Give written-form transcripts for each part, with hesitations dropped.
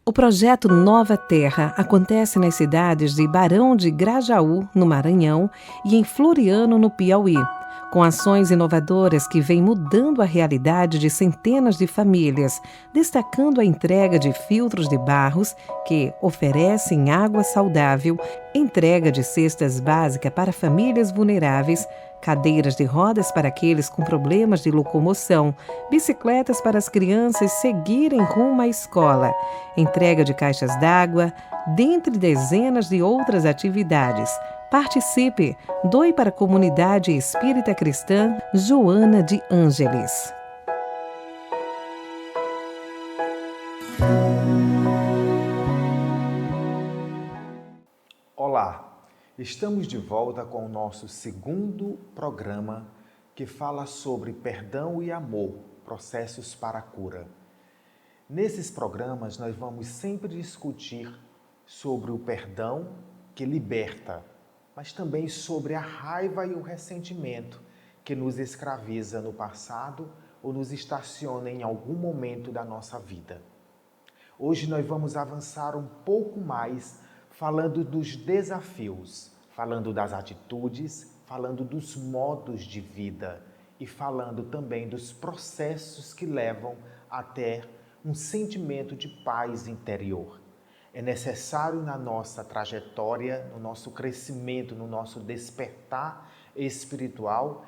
O projeto Nova Terra acontece nas cidades de Barão de Grajaú, no Maranhão, e em Floriano, no Piauí, com ações inovadoras que vêm mudando a realidade de centenas de famílias, destacando a entrega de filtros de barros que oferecem água saudável, entrega de cestas básicas para famílias vulneráveis, cadeiras de rodas para aqueles com problemas de locomoção, bicicletas para as crianças seguirem rumo à escola, entrega de caixas d'água, dentre dezenas de outras atividades. Participe! Doe para a comunidade espírita cristã Joana de Ângeles. Olá, estamos de volta com o nosso segundo programa que fala sobre perdão e amor, processos para a cura. Nesses programas nós vamos sempre discutir sobre o perdão que liberta, mas também sobre a raiva e o ressentimento que nos escraviza no passado ou nos estaciona em algum momento da nossa vida. Hoje nós vamos avançar um pouco mais falando dos desafios, falando das atitudes, falando dos modos de vida e falando também dos processos que levam até um sentimento de paz interior. É necessário na nossa trajetória, no nosso crescimento, no nosso despertar espiritual,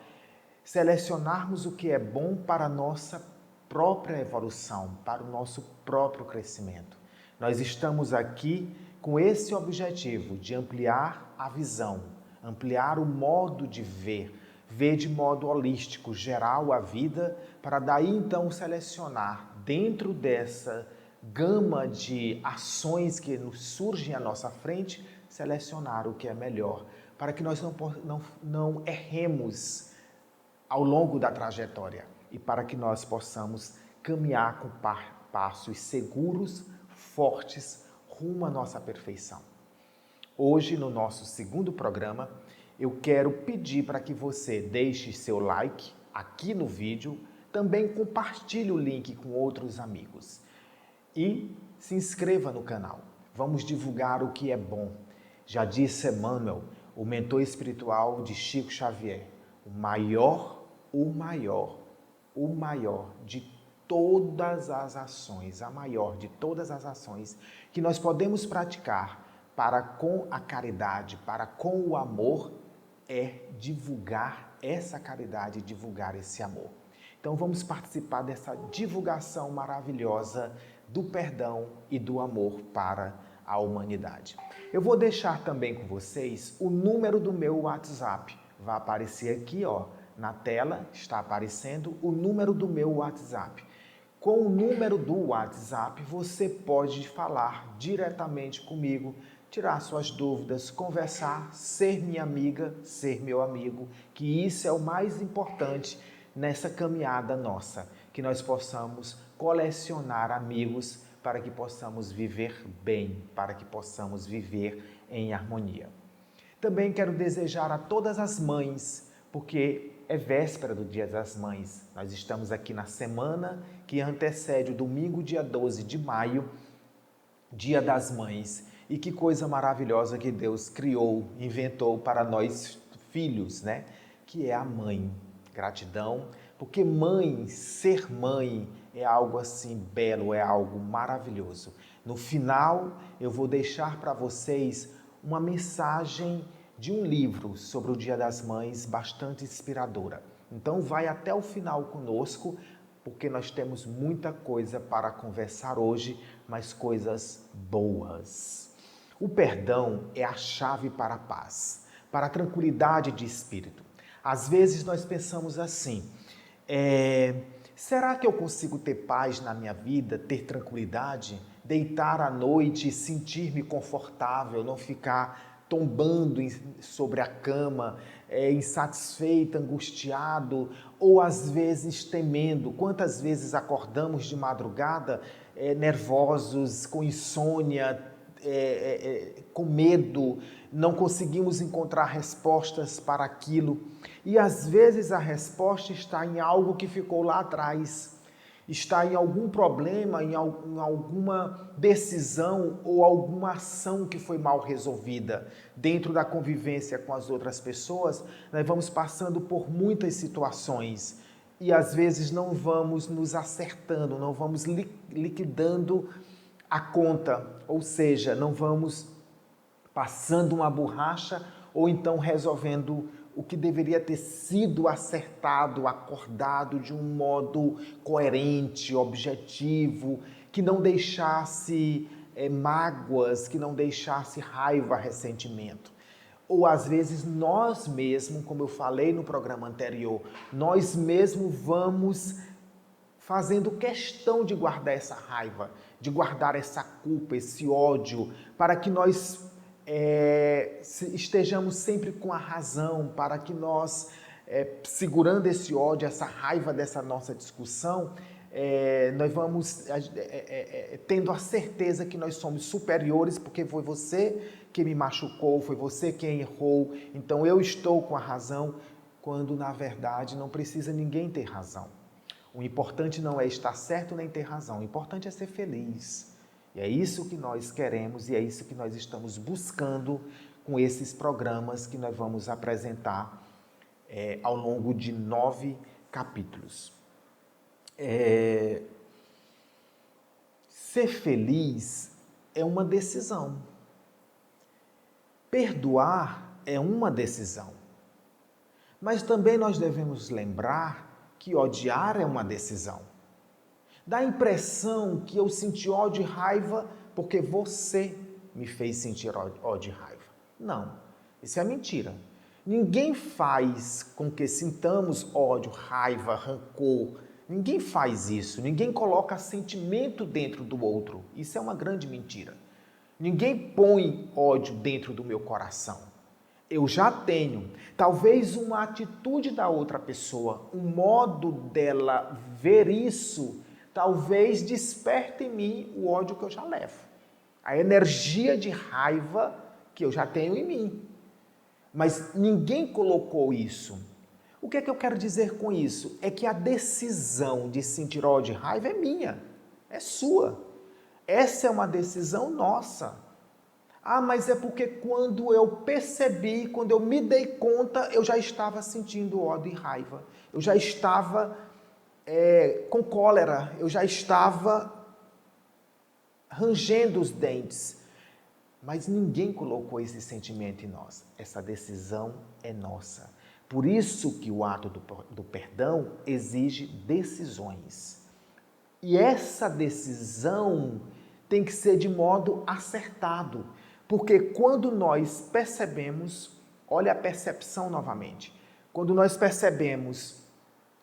selecionarmos o que é bom para a nossa própria evolução, para o nosso próprio crescimento. Nós estamos aqui com esse objetivo de ampliar a visão, ampliar o modo de ver, ver de modo holístico, geral a vida, para daí então selecionar dentro dessa gama de ações que nos surgem à nossa frente, selecionar o que é melhor, para que nós não erremos ao longo da trajetória e para que nós possamos caminhar com passos seguros, fortes, rumo à nossa perfeição. Hoje, no nosso segundo programa, eu quero pedir para que você deixe seu like aqui no vídeo, também compartilhe o link com outros amigos e se inscreva no canal. Vamos divulgar o que é bom. Já disse Emmanuel, o mentor espiritual de Chico Xavier, o maior de todas as ações, a maior de todas as ações que nós podemos praticar para com a caridade, para com o amor, é divulgar essa caridade, divulgar esse amor. Então vamos participar dessa divulgação maravilhosa do perdão e do amor para a humanidade. Eu vou deixar também com vocês o número do meu WhatsApp. Vai aparecer aqui, ó, na tela, está aparecendo o número do meu WhatsApp. Com o número do WhatsApp, você pode falar diretamente comigo, tirar suas dúvidas, conversar, ser minha amiga, ser meu amigo, que isso é o mais importante nessa caminhada nossa, que nós possamos colecionar amigos para que possamos viver bem, para que possamos viver em harmonia. Também quero desejar a todas as mães, porque é véspera do Dia das Mães. Nós estamos aqui na semana que antecede o domingo, dia 12 de maio, Dia das Mães. E que coisa maravilhosa que Deus criou, inventou para nós filhos, né? Que é a mãe. Gratidão, porque ser mãe é algo assim belo, é algo maravilhoso. No final, eu vou deixar para vocês uma mensagem de um livro sobre o Dia das Mães bastante inspiradora. Então vai até o final conosco, porque nós temos muita coisa para conversar hoje, mas coisas boas. O perdão é a chave para a paz, para a tranquilidade de espírito. Às vezes nós pensamos assim, será que eu consigo ter paz na minha vida, ter tranquilidade, deitar à noite e sentir-me confortável, não ficar tombando sobre a cama, insatisfeito, angustiado, ou às vezes temendo? Quantas vezes acordamos de madrugada nervosos, com insônia, com medo, não conseguimos encontrar respostas para aquilo. E às vezes a resposta está em algo que ficou lá atrás. está em algum problema, em alguma decisão ou alguma ação que foi mal resolvida dentro da convivência com as outras pessoas, nós vamos passando por muitas situações e às vezes não vamos nos acertando, não vamos liquidando a conta, ou seja, não vamos passando uma borracha ou então resolvendo o que deveria ter sido acertado, acordado de um modo coerente, objetivo, que não deixasse mágoas, que não deixasse raiva, ressentimento. Ou às vezes nós mesmos, como eu falei no programa anterior, nós mesmos vamos fazendo questão de guardar essa raiva, de guardar essa culpa, esse ódio, para que nós estejamos sempre com a razão, para que nós, segurando esse ódio, essa raiva dessa nossa discussão, nós vamos tendo a certeza que nós somos superiores, porque foi você que me machucou, foi você quem errou, então eu estou com a razão, quando na verdade não precisa ninguém ter razão. O importante não é estar certo nem ter razão, o importante é ser feliz. E é isso que nós queremos e é isso que nós estamos buscando com esses programas que nós vamos apresentar ao longo de 9 capítulos. Ser feliz é uma decisão. Perdoar é uma decisão. Mas também nós devemos lembrar que odiar é uma decisão. Dá a impressão que eu senti ódio e raiva porque você me fez sentir ódio e raiva. Não, isso é mentira. Ninguém faz com que sintamos ódio, raiva, rancor. Ninguém faz isso. Ninguém coloca sentimento dentro do outro. Isso é uma grande mentira. Ninguém põe ódio dentro do meu coração. Eu já tenho. Talvez uma atitude da outra pessoa, um modo dela ver isso, talvez desperte em mim o ódio que eu já levo. A energia de raiva que eu já tenho em mim. Mas ninguém colocou isso. O que é que eu quero dizer com isso? É que a decisão de sentir ódio e raiva é minha, é sua. Essa é uma decisão nossa. Ah, mas é porque quando eu percebi, quando eu me dei conta, eu já estava sentindo ódio e raiva. Eu já estava com cólera, eu já estava rangendo os dentes. Mas ninguém colocou esse sentimento em nós. Essa decisão é nossa. Por isso que o ato do perdão exige decisões. E essa decisão tem que ser de modo acertado. Porque quando nós percebemos, olha a percepção novamente, quando nós percebemos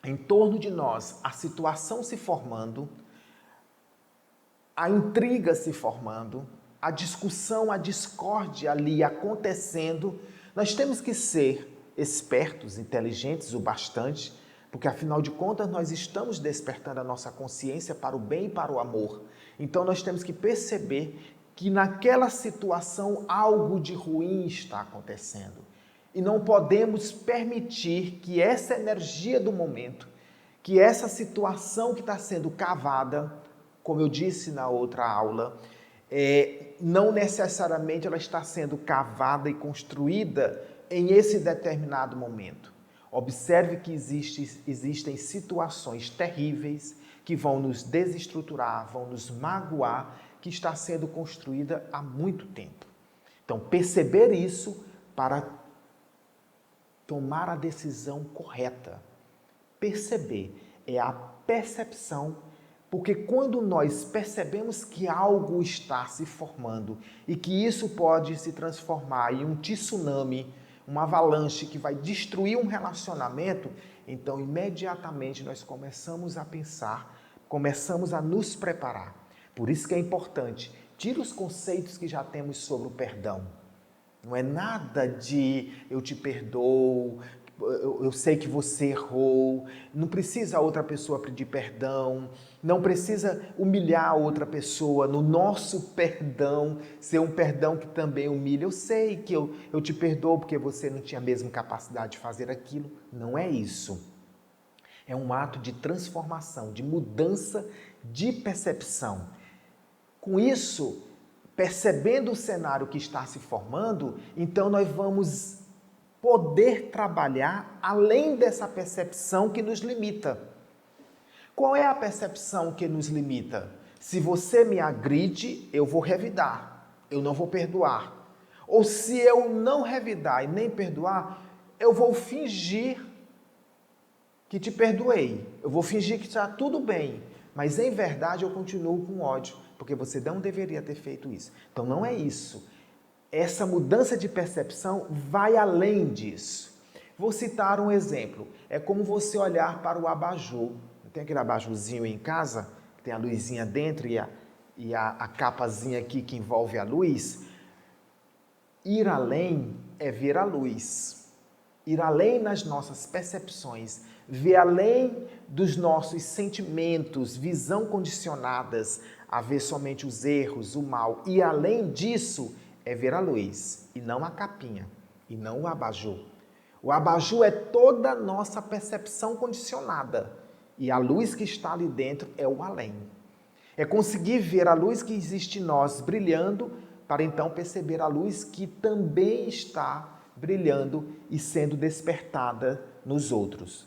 em torno de nós a situação se formando, a intriga se formando, a discussão, a discórdia ali acontecendo, nós temos que ser espertos, inteligentes o bastante, porque afinal de contas nós estamos despertando a nossa consciência para o bem e para o amor. Então nós temos que perceber que naquela situação algo de ruim está acontecendo. E não podemos permitir que essa energia do momento, que essa situação que está sendo cavada, como eu disse na outra aula, não necessariamente ela está sendo cavada e construída em esse determinado momento. Observe que existem situações terríveis que vão nos desestruturar, vão nos magoar, que está sendo construída há muito tempo. Então, perceber isso para tomar a decisão correta. Perceber é a percepção, porque quando nós percebemos que algo está se formando e que isso pode se transformar em um tsunami, uma avalanche que vai destruir um relacionamento, então imediatamente nós começamos a pensar, começamos a nos preparar. Por isso que é importante, tira os conceitos que já temos sobre o perdão. Não é nada de eu te perdoo, eu sei que você errou, não precisa a outra pessoa pedir perdão, não precisa humilhar a outra pessoa no nosso perdão, ser um perdão que também humilha. Eu sei que eu te perdoo porque você não tinha a mesma capacidade de fazer aquilo. Não é isso. É um ato de transformação, de mudança de percepção. Com isso, percebendo o cenário que está se formando, então nós vamos poder trabalhar além dessa percepção que nos limita. Qual é a percepção que nos limita? Se você me agride, eu vou revidar, eu não vou perdoar. Ou se eu não revidar e nem perdoar, eu vou fingir que te perdoei. Eu vou fingir que está tudo bem, mas em verdade eu continuo com ódio, porque você não deveria ter feito isso. Então não é isso. Essa mudança de percepção vai além disso. Vou citar um exemplo. É como você olhar para o abajur. Tem aquele abajurzinho em casa, que tem a luzinha dentro e a capazinha aqui que envolve a luz. Ir além é ver a luz. Ir além nas nossas percepções, ver além dos nossos sentimentos, visão condicionadas a ver somente os erros, o mal. E além disso, é ver a luz, e não a capinha, e não o abajur. O abajur é toda a nossa percepção condicionada, e a luz que está ali dentro é o além. É conseguir ver a luz que existe em nós brilhando, para então perceber a luz que também está brilhando e sendo despertada nos outros.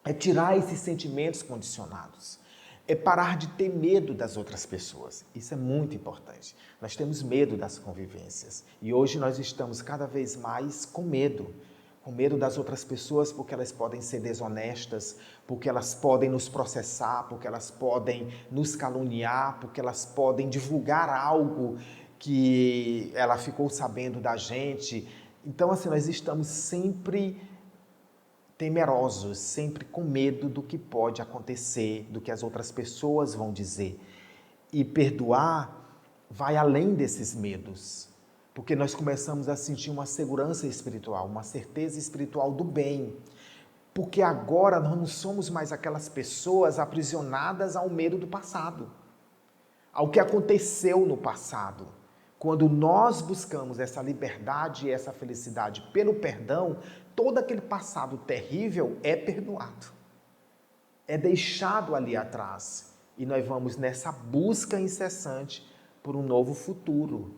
É tirar esses sentimentos condicionados. É parar de ter medo das outras pessoas. Isso é muito importante. Nós temos medo das convivências. E hoje nós estamos cada vez mais com medo das outras pessoas, porque elas podem ser desonestas, porque elas podem nos processar, porque elas podem nos caluniar, porque elas podem divulgar algo que ela ficou sabendo da gente. Então, assim, nós estamos sempre temerosos, sempre com medo do que pode acontecer, do que as outras pessoas vão dizer. E perdoar vai além desses medos, porque nós começamos a sentir uma segurança espiritual, uma certeza espiritual do bem, porque agora nós não somos mais aquelas pessoas aprisionadas ao medo do passado, ao que aconteceu no passado. Quando nós buscamos essa liberdade e essa felicidade pelo perdão, todo aquele passado terrível é perdoado, é deixado ali atrás. E nós vamos nessa busca incessante por um novo futuro,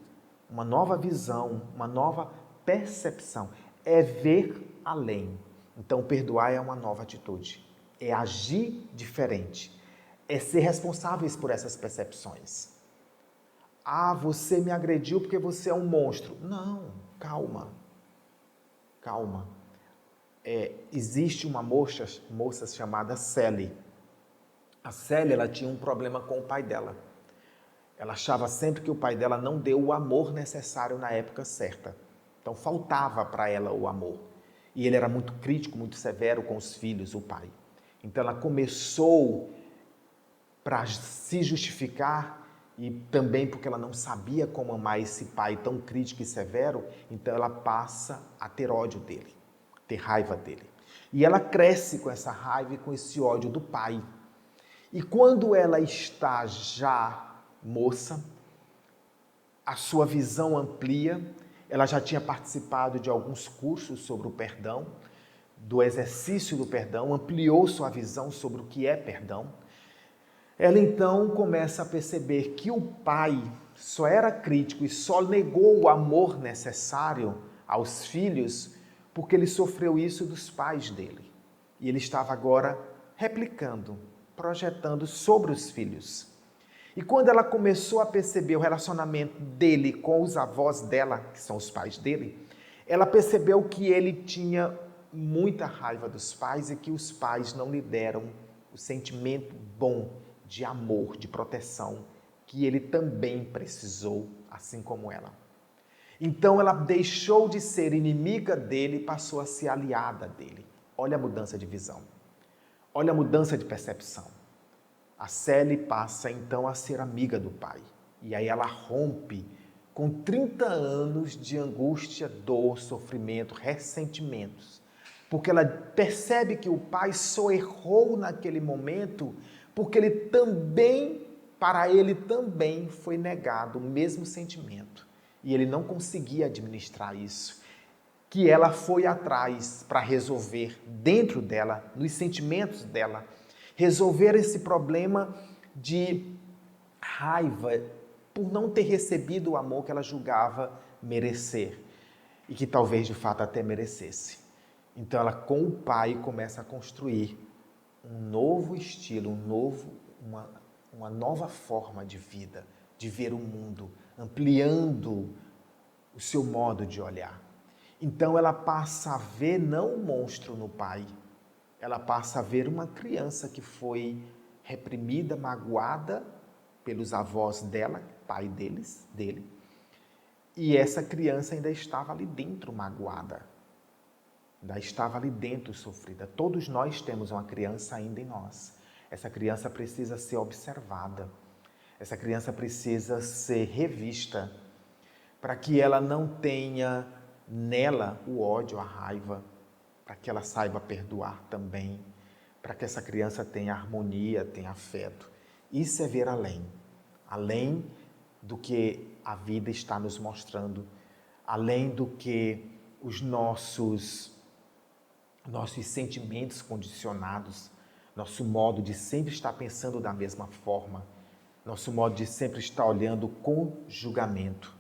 uma nova visão, uma nova percepção. É ver além. Então, perdoar é uma nova atitude, é agir diferente, é ser responsáveis por essas percepções. Ah, você me agrediu porque você é um monstro. Não, calma. Calma. Existe uma moça chamada Sally. A Sally, ela tinha um problema com o pai dela. Ela achava sempre que o pai dela não deu o amor necessário na época certa. Então, faltava para ela o amor. E ele era muito crítico, muito severo com os filhos, o pai. Então, ela começou, para se justificar, e também porque ela não sabia como amar esse pai tão crítico e severo, então ela passa a ter ódio dele, ter raiva dele. E ela cresce com essa raiva e com esse ódio do pai. E quando ela está já moça, a sua visão amplia, ela já tinha participado de alguns cursos sobre o perdão, do exercício do perdão, ampliou sua visão sobre o que é perdão. Ela então começa a perceber que o pai só era crítico e só negou o amor necessário aos filhos porque ele sofreu isso dos pais dele. E ele estava agora replicando, projetando sobre os filhos. E quando ela começou a perceber o relacionamento dele com os avós dela, que são os pais dele, ela percebeu que ele tinha muita raiva dos pais e que os pais não lhe deram o sentimento bom de amor, de proteção, que ele também precisou, assim como ela. Então ela deixou de ser inimiga dele e passou a ser aliada dele. Olha a mudança de visão. Olha a mudança de percepção. A Sally passa então a ser amiga do pai. E aí ela rompe com 30 anos de angústia, dor, sofrimento, ressentimentos. Porque ela percebe que o pai só errou naquele momento porque ele também, para ele também foi negado o mesmo sentimento. E ele não conseguia administrar isso. que ela foi atrás para resolver dentro dela, nos sentimentos dela, resolver esse problema de raiva por não ter recebido o amor que ela julgava merecer e que talvez de fato até merecesse. Então ela com o pai começa a construir um novo estilo, uma nova forma de vida, de ver o mundo, ampliando o seu modo de olhar. Então ela passa a ver não um monstro no pai, ela passa a ver uma criança que foi reprimida, magoada pelos avós dela, pai dele, e essa criança ainda estava ali dentro magoada, ainda estava ali dentro sofrida. Todos nós temos uma criança ainda em nós. Essa criança precisa ser observada, essa criança precisa ser revista, para que ela não tenha nela o ódio, a raiva, para que ela saiba perdoar também, para que essa criança tenha harmonia, tenha afeto. Isso é ver além do que a vida está nos mostrando, além do que os nossos sentimentos condicionados, nosso modo de sempre estar pensando da mesma forma, nosso modo de sempre estar olhando com julgamento.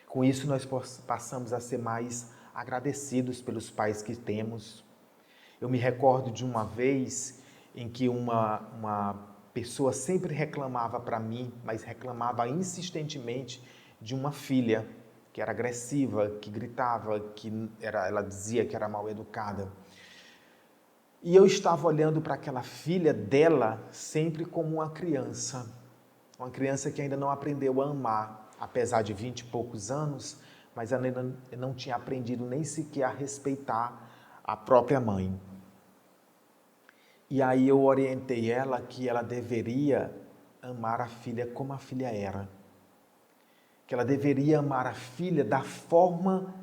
Com isso, nós passamos a ser mais agradecidos pelos pais que temos. Eu me recordo de uma vez em que uma pessoa sempre reclamava para mim, mas reclamava insistentemente de uma filha que era agressiva, que gritava, ela dizia que era mal educada. E eu estava olhando para aquela filha dela sempre como uma criança que ainda não aprendeu a amar, apesar de 20 e poucos anos, mas ela ainda não tinha aprendido nem sequer a respeitar a própria mãe. E aí eu orientei ela que ela deveria amar a filha como a filha era. Que ela deveria amar a filha da forma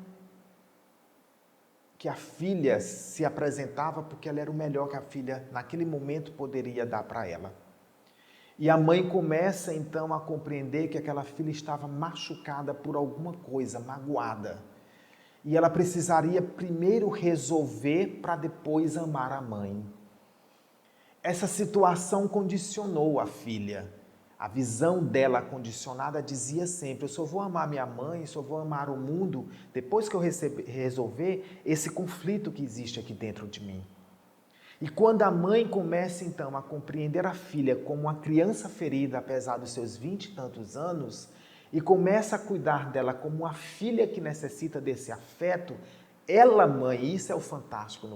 que a filha se apresentava, porque ela era o melhor que a filha naquele momento poderia dar para ela. E a mãe começa então a compreender que aquela filha estava machucada por alguma coisa, magoada. E ela precisaria primeiro resolver para depois amar a mãe. Essa situação condicionou a filha. A visão dela condicionada dizia sempre: eu só vou amar minha mãe, só vou amar o mundo depois que eu resolver esse conflito que existe aqui dentro de mim. E quando a mãe começa então a compreender a filha como uma criança ferida, apesar dos seus 20 e tantos anos, e começa a cuidar dela como uma filha que necessita desse afeto, ela, mãe, isso é o fantástico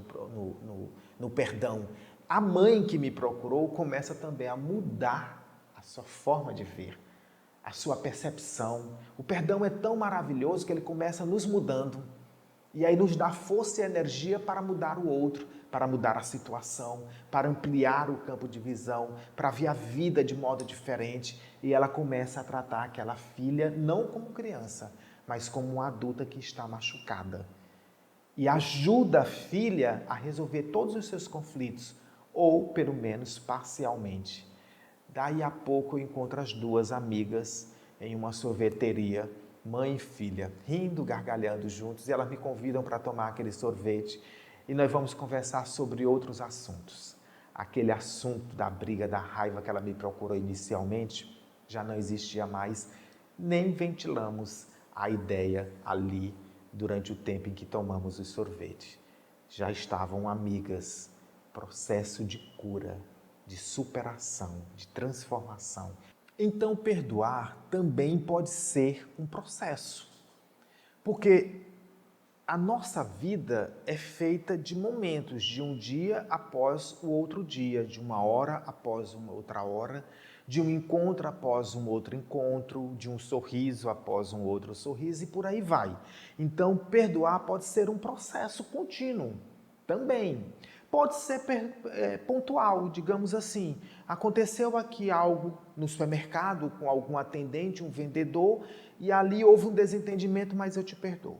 no perdão. A mãe que me procurou começa também a mudar a sua forma de ver, a sua percepção. O perdão é tão maravilhoso que ele começa nos mudando. E aí nos dá força e energia para mudar o outro, para mudar a situação, para ampliar o campo de visão, para ver a vida de modo diferente. E ela começa a tratar aquela filha não como criança, mas como uma adulta que está machucada. E ajuda a filha a resolver todos os seus conflitos, ou pelo menos parcialmente. Daí a pouco eu encontro as duas amigas em uma sorveteria, mãe e filha, rindo, gargalhando juntos, e elas me convidam para tomar aquele sorvete e nós vamos conversar sobre outros assuntos. Aquele assunto da briga, da raiva que ela me procurou inicialmente, já não existia mais, nem ventilamos a ideia ali durante o tempo em que tomamos o sorvete. Já estavam amigas, processo de cura, de superação, de transformação. Então, perdoar também pode ser um processo, porque a nossa vida é feita de momentos, de um dia após o outro dia, de uma hora após uma outra hora, de um encontro após um outro encontro, de um sorriso após um outro sorriso e por aí vai. Então, perdoar pode ser um processo contínuo também. Pode ser pontual, digamos assim. Aconteceu aqui algo no supermercado com algum atendente, um vendedor, e ali houve um desentendimento, mas eu te perdoo.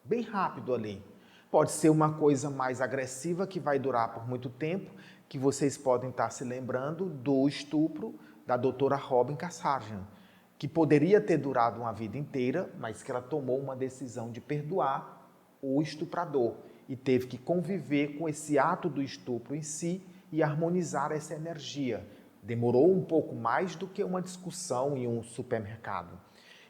Bem rápido ali. Pode ser uma coisa mais agressiva que vai durar por muito tempo, que vocês podem estar se lembrando do estupro da doutora Robin Kassarjan, que poderia ter durado uma vida inteira, mas que ela tomou uma decisão de perdoar o estuprador e teve que conviver com esse ato do estupro em si e harmonizar essa energia. Demorou um pouco mais do que uma discussão em um supermercado.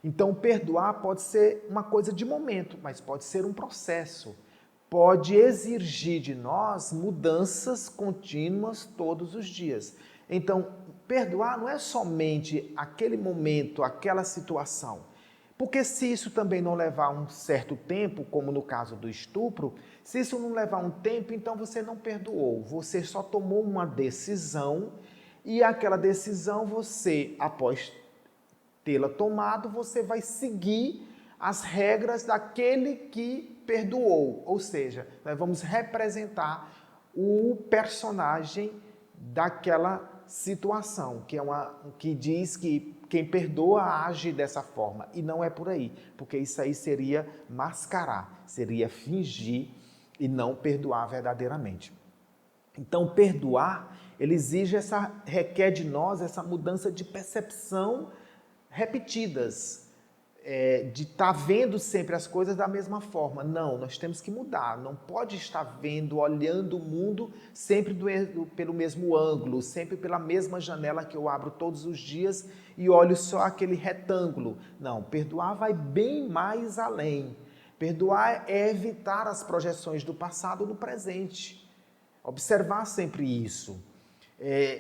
Então, perdoar pode ser uma coisa de momento, mas pode ser um processo. Pode exigir de nós mudanças contínuas todos os dias. Então, perdoar não é somente aquele momento, aquela situação. Porque se isso também não levar um certo tempo, como no caso do estupro, se isso não levar um tempo, então você não perdoou. Você só tomou uma decisão e aquela decisão você, após tê-la tomado, você vai seguir as regras daquele que perdoou. Ou seja, nós vamos representar o personagem daquela situação, que diz que quem perdoa age dessa forma. E não é por aí, porque isso aí seria mascarar, seria fingir e não perdoar verdadeiramente. Então, perdoar, ele requer de nós essa mudança de percepção repetidas, de estar vendo sempre as coisas da mesma forma. Não, nós temos que mudar. Não pode estar vendo, olhando o mundo sempre pelo mesmo ângulo, sempre pela mesma janela que eu abro todos os dias e olho só aquele retângulo. Não, perdoar vai bem mais além. Perdoar é evitar as projeções do passado no presente. Observar sempre isso.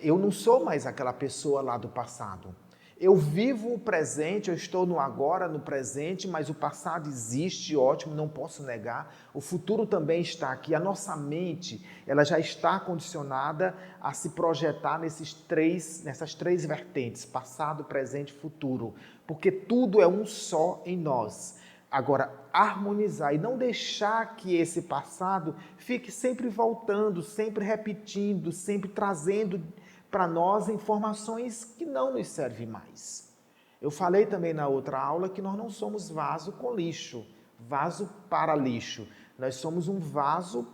Eu não sou mais aquela pessoa lá do passado. Eu vivo o presente, eu estou no agora, no presente, mas o passado existe, ótimo, não posso negar. O futuro também está aqui. A nossa mente, ela já está condicionada a se projetar nessas três vertentes, passado, presente e futuro, porque tudo é um só em nós. Agora, harmonizar e não deixar que esse passado fique sempre voltando, sempre repetindo, sempre trazendo para nós informações que não nos servem mais. Eu falei também na outra aula que nós não somos vaso com lixo, vaso para lixo. Nós somos um vaso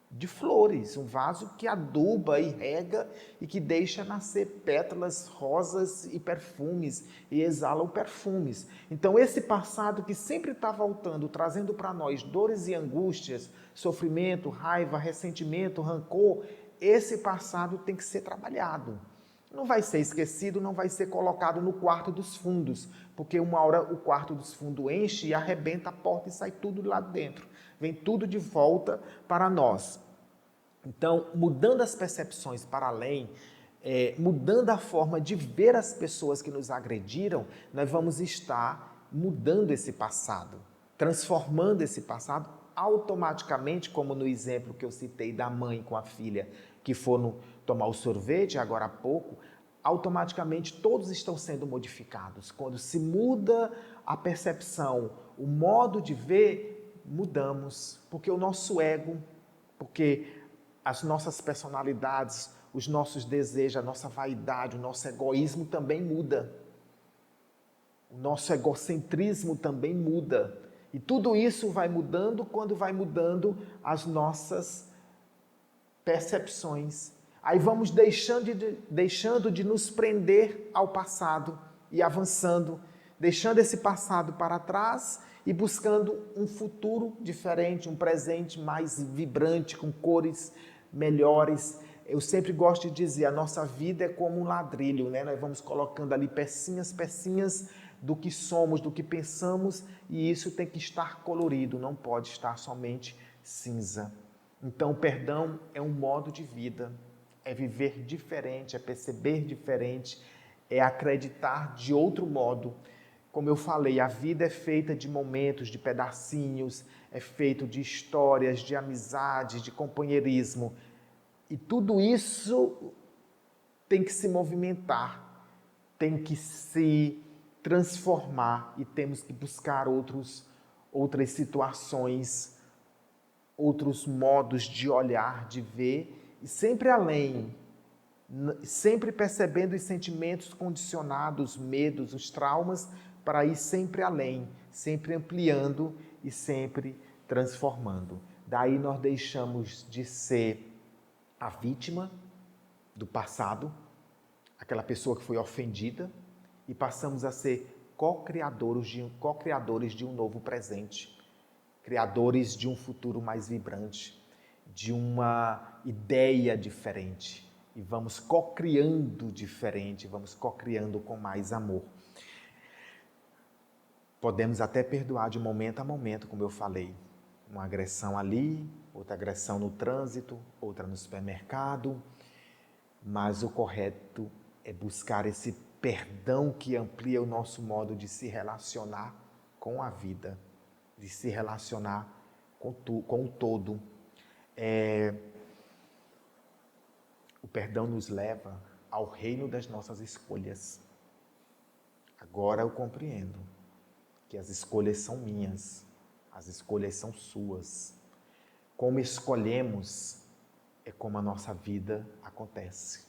de flores, um vaso que aduba e rega e que deixa nascer pétalas, rosas e perfumes, e exala perfumes. Então esse passado que sempre está voltando, trazendo para nós dores e angústias, sofrimento, raiva, ressentimento, rancor, esse passado tem que ser trabalhado. Não vai ser esquecido, não vai ser colocado no quarto dos fundos, porque uma hora o quarto dos fundos enche e arrebenta a porta e sai tudo lá dentro. Vem tudo de volta para nós. Então, mudando as percepções para além, mudando a forma de ver as pessoas que nos agrediram, nós vamos estar mudando esse passado, transformando esse passado automaticamente, como no exemplo que eu citei da mãe com a filha, que foram tomar o sorvete agora há pouco, automaticamente todos estão sendo modificados. Quando se muda a percepção, o modo de ver, mudamos, porque o nosso ego, porque as nossas personalidades, os nossos desejos, a nossa vaidade, o nosso egoísmo também muda. O nosso egocentrismo também muda. E tudo isso vai mudando quando vai mudando as nossas percepções. Aí vamos deixando de nos prender ao passado e avançando, deixando esse passado para trás e buscando um futuro diferente, um presente mais vibrante, com cores melhores. Eu sempre gosto de dizer, a nossa vida é como um ladrilho, né? Nós vamos colocando ali pecinhas do que somos, do que pensamos, e isso tem que estar colorido, não pode estar somente cinza. Então, o perdão é um modo de vida, é viver diferente, é perceber diferente, é acreditar de outro modo. Como eu falei, a vida é feita de momentos, de pedacinhos, é feito de histórias, de amizade, de companheirismo. E tudo isso tem que se movimentar, tem que se transformar e temos que buscar outras situações, outros modos de olhar, de ver, e sempre além, sempre percebendo os sentimentos condicionados, os medos, os traumas, para ir sempre além, sempre ampliando e sempre transformando. Daí nós deixamos de ser a vítima do passado, aquela pessoa que foi ofendida, e passamos a ser co-criadores de um novo presente. criadores de um futuro mais vibrante, de uma ideia diferente. E vamos co-criando diferente, vamos co-criando com mais amor. Podemos até perdoar de momento a momento, como eu falei. Uma agressão ali, outra agressão no trânsito, outra no supermercado. Mas o correto é buscar esse perdão que amplia o nosso modo de se relacionar com a vida, de se relacionar com o todo. O perdão nos leva ao reino das nossas escolhas. Agora eu compreendo que as escolhas são minhas, as escolhas são suas. Como escolhemos é como a nossa vida acontece.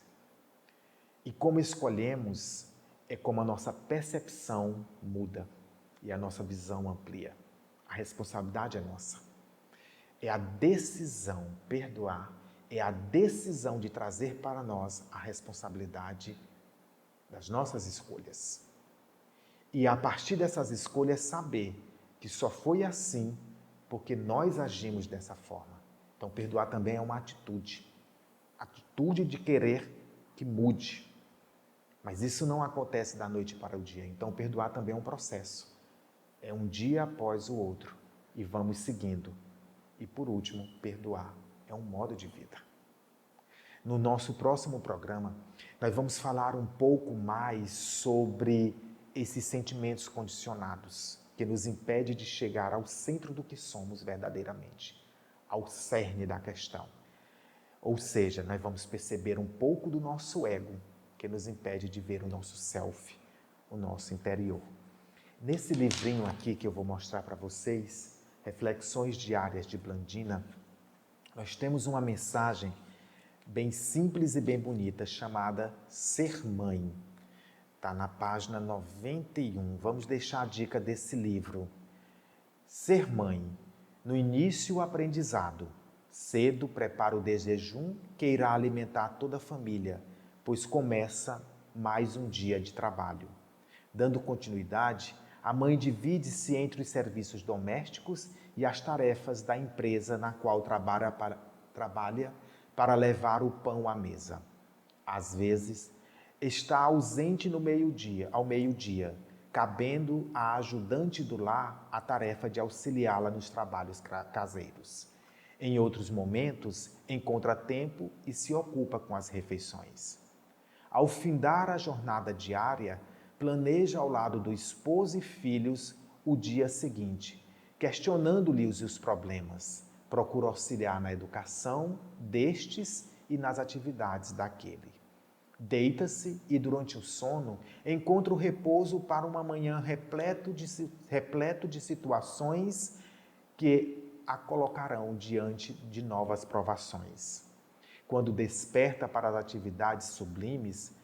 E como escolhemos é como a nossa percepção muda e a nossa visão amplia. A responsabilidade é nossa. É a decisão, perdoar, é a decisão de trazer para nós a responsabilidade das nossas escolhas. E a partir dessas escolhas saber que só foi assim porque nós agimos dessa forma. Então perdoar também é uma atitude. Atitude de querer que mude. Mas isso não acontece da noite para o dia. Então perdoar também é um processo. É um dia após o outro. E vamos seguindo. E por último, perdoar é um modo de vida. No nosso próximo programa, nós vamos falar um pouco mais sobre esses sentimentos condicionados que nos impedem de chegar ao centro do que somos verdadeiramente, ao cerne da questão. Ou seja, nós vamos perceber um pouco do nosso ego que nos impede de ver o nosso self, o nosso interior. Nesse livrinho aqui que eu vou mostrar para vocês, Reflexões Diárias de Blandina, nós temos uma mensagem bem simples e bem bonita chamada Ser Mãe. Está na página 91. Vamos deixar a dica desse livro. Ser mãe. No início, o aprendizado. Cedo prepara o desjejum que irá alimentar toda a família, pois começa mais um dia de trabalho. Dando continuidade, a mãe divide-se entre os serviços domésticos e as tarefas da empresa na qual trabalha para levar o pão à mesa. Às vezes, está ausente ao meio-dia, cabendo à ajudante do lar a tarefa de auxiliá-la nos trabalhos caseiros. Em outros momentos, encontra tempo e se ocupa com as refeições. Ao findar a jornada diária, planeja ao lado do esposo e filhos o dia seguinte, questionando-lhes os problemas. Procura auxiliar na educação destes e nas atividades daquele. Deita-se e, durante o sono, encontra o repouso para uma manhã repleto de situações que a colocarão diante de novas provações. Quando desperta para as atividades sublimes,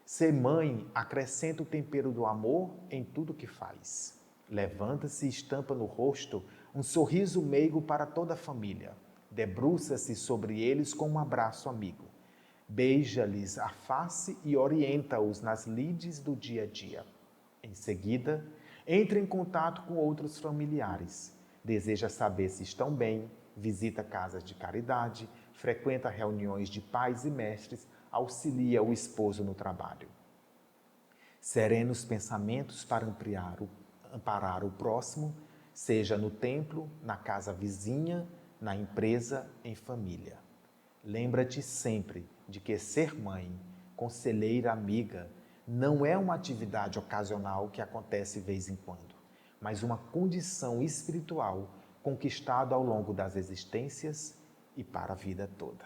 ser mãe acrescenta o tempero do amor em tudo que faz. Levanta-se e estampa no rosto um sorriso meigo para toda a família. Debruça-se sobre eles com um abraço amigo. Beija-lhes a face e orienta-os nas lides do dia a dia. Em seguida, entra em contato com outros familiares. Deseja saber se estão bem, visita casas de caridade, frequenta reuniões de pais e mestres, auxilia o esposo no trabalho. Serenos pensamentos para amparar o próximo, seja no templo, na casa vizinha, na empresa, em família. Lembra-te sempre de que ser mãe, conselheira amiga, não é uma atividade ocasional que acontece de vez em quando, mas uma condição espiritual conquistada ao longo das existências e para a vida toda.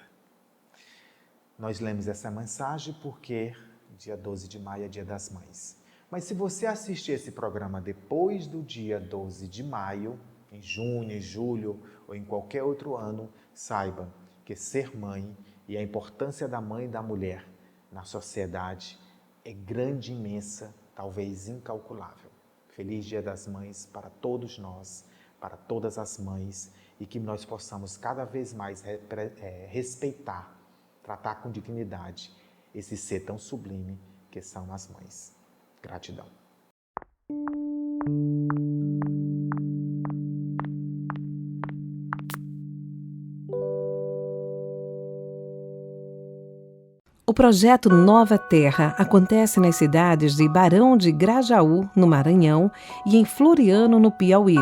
Nós lemos essa mensagem porque dia 12 de maio é Dia das Mães. Mas se você assistir esse programa depois do dia 12 de maio, em junho, em julho ou em qualquer outro ano, saiba que ser mãe e a importância da mãe e da mulher na sociedade é grande, imensa, talvez incalculável. Feliz Dia das Mães para todos nós, para todas as mães, e que nós possamos cada vez mais respeitar, tratar com dignidade esse ser tão sublime que são as mães. Gratidão. O projeto Nova Terra acontece nas cidades de Barão de Grajaú, no Maranhão, e em Floriano, no Piauí,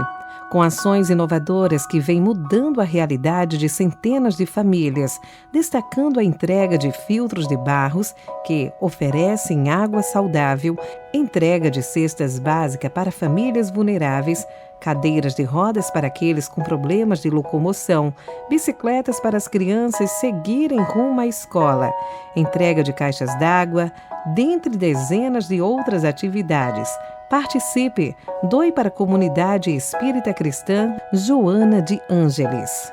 com ações inovadoras que vêm mudando a realidade de centenas de famílias, destacando a entrega de filtros de barros que oferecem água saudável, entrega de cestas básicas para famílias vulneráveis, cadeiras de rodas para aqueles com problemas de locomoção, bicicletas para as crianças seguirem rumo à escola, entrega de caixas d'água, dentre dezenas de outras atividades. Participe! Doe para a comunidade espírita cristã Joana de Ângeles.